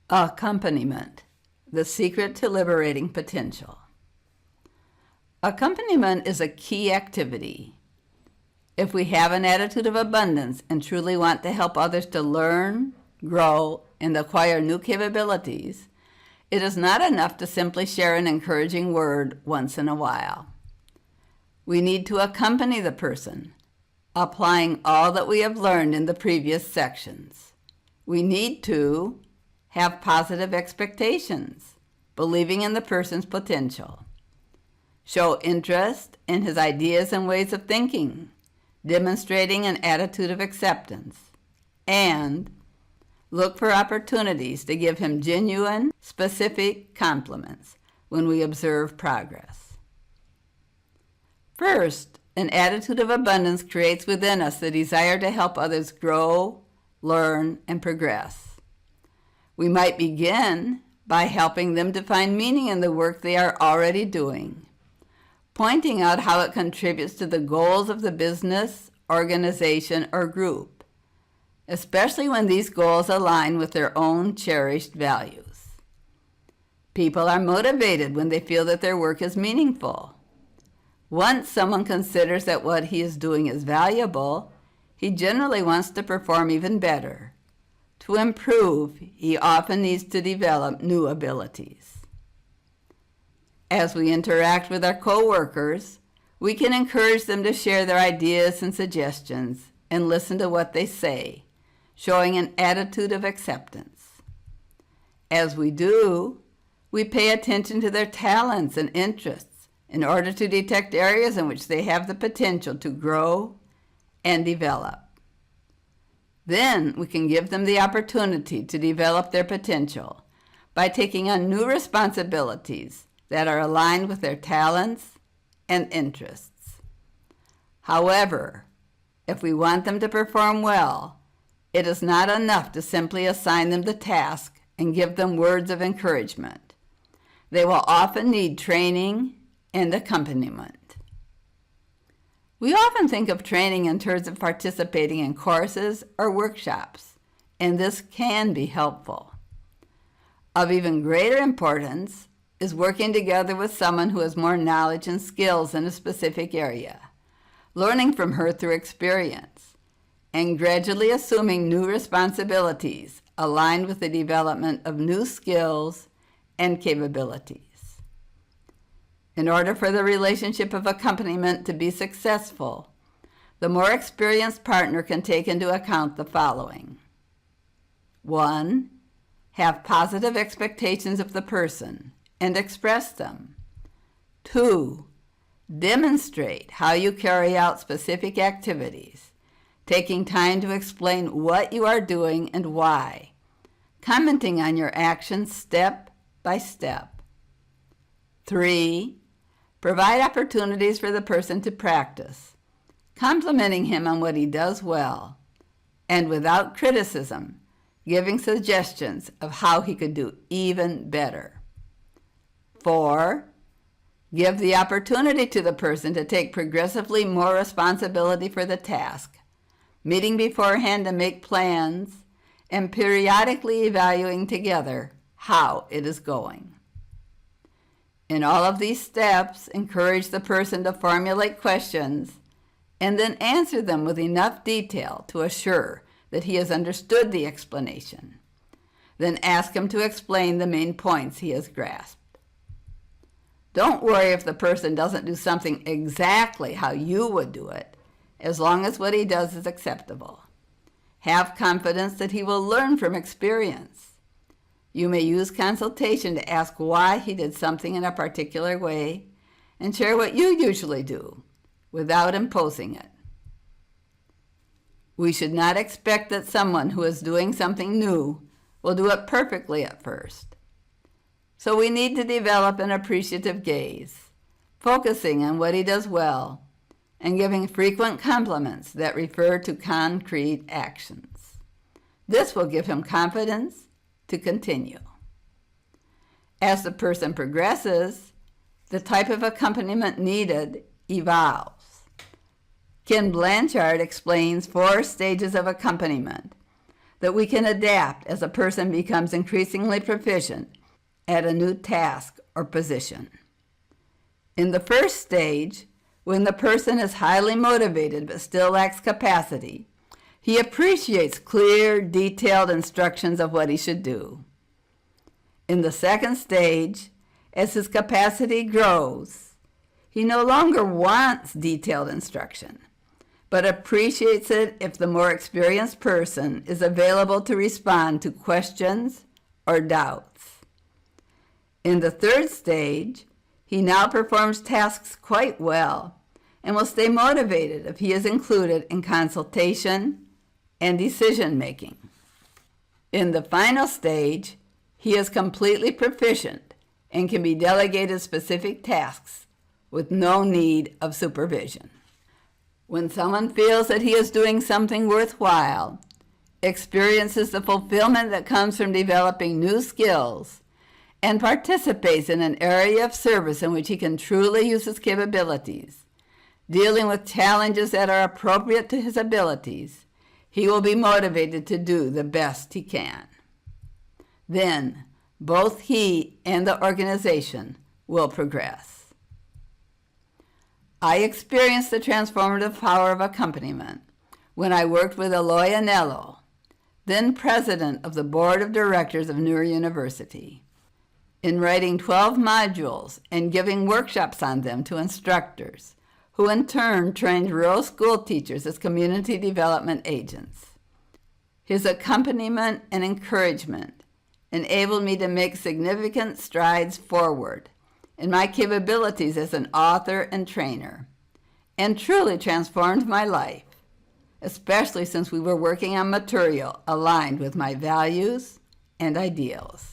Accompaniment, the secret to liberating potential. Accompaniment is a key activity. If we have an attitude of abundance and truly want to help others to learn, grow, and acquire new capabilities, it is not enough to simply share an encouraging word once in a while. We need to accompany the person, applying all that we have learned in the previous sections. We need to have positive expectations, believing in the person's potential. Show interest in his ideas and ways of thinking, demonstrating an attitude of acceptance. And look for opportunities to give him genuine, specific compliments when we observe progress. First, an attitude of abundance creates within us the desire to help others grow, learn, and progress. We might begin by helping them to find meaning in the work they are already doing, pointing out how it contributes to the goals of the business, organization, or group, especially when these goals align with their own cherished values. People are motivated when they feel that their work is meaningful. Once someone considers that what he is doing is valuable, he generally wants to perform even better. To improve, he often needs to develop new abilities. As we interact with our coworkers, we can encourage them to share their ideas and suggestions and listen to what they say, showing an attitude of acceptance. As we do, we pay attention to their talents and interests in order to detect areas in which they have the potential to grow and develop. Then we can give them the opportunity to develop their potential by taking on new responsibilities that are aligned with their talents and interests. However, if we want them to perform well, it is not enough to simply assign them the task and give them words of encouragement. They will often need training and accompaniment. We often think of training in terms of participating in courses or workshops, and this can be helpful. Of even greater importance is working together with someone who has more knowledge and skills in a specific area, learning from her through experience, and gradually assuming new responsibilities aligned with the development of new skills and capabilities. In order for the relationship of accompaniment to be successful, the more experienced partner can take into account the following. 1. Have positive expectations of the person and express them. 2. Demonstrate how you carry out specific activities, taking time to explain what you are doing and why, commenting on your actions step by step. 3. Provide opportunities for the person to practice, complimenting him on what he does well, and without criticism, giving suggestions of how he could do even better. 4. Give the opportunity to the person to take progressively more responsibility for the task, meeting beforehand to make plans, and periodically evaluating together how it is going. In all of these steps, encourage the person to formulate questions and then answer them with enough detail to assure that he has understood the explanation. Then ask him to explain the main points he has grasped. Don't worry if the person doesn't do something exactly how you would do it, as long as what he does is acceptable. Have confidence that he will learn from experience. You may use consultation to ask why he did something in a particular way and share what you usually do without imposing it. We should not expect that someone who is doing something new will do it perfectly at first. So we need to develop an appreciative gaze, focusing on what he does well and giving frequent compliments that refer to concrete actions. This will give him confidence to continue. As the person progresses, the type of accompaniment needed evolves. Ken Blanchard explains 4 stages of accompaniment that we can adapt as a person becomes increasingly proficient at a new task or position. In the first stage, when the person is highly motivated but still lacks capacity, he appreciates clear, detailed instructions of what he should do. In the second stage, as his capacity grows, he no longer wants detailed instruction, but appreciates it if the more experienced person is available to respond to questions or doubts. In the third stage, he now performs tasks quite well and will stay motivated if he is included in consultation and decision-making. In the final stage, he is completely proficient and can be delegated specific tasks with no need of supervision. When someone feels that he is doing something worthwhile, experiences the fulfillment that comes from developing new skills, and participates in an area of service in which he can truly use his capabilities, dealing with challenges that are appropriate to his abilities, he will be motivated to do the best he can. Then, both he and the organization will progress. I experienced the transformative power of accompaniment when I worked with Eloy Anello, then president of the board of directors of Newer University, in writing 12 modules and giving workshops on them to instructors, who in turn trained rural school teachers as community development agents. His accompaniment and encouragement enabled me to make significant strides forward in my capabilities as an author and trainer, and truly transformed my life, especially since we were working on material aligned with my values and ideals.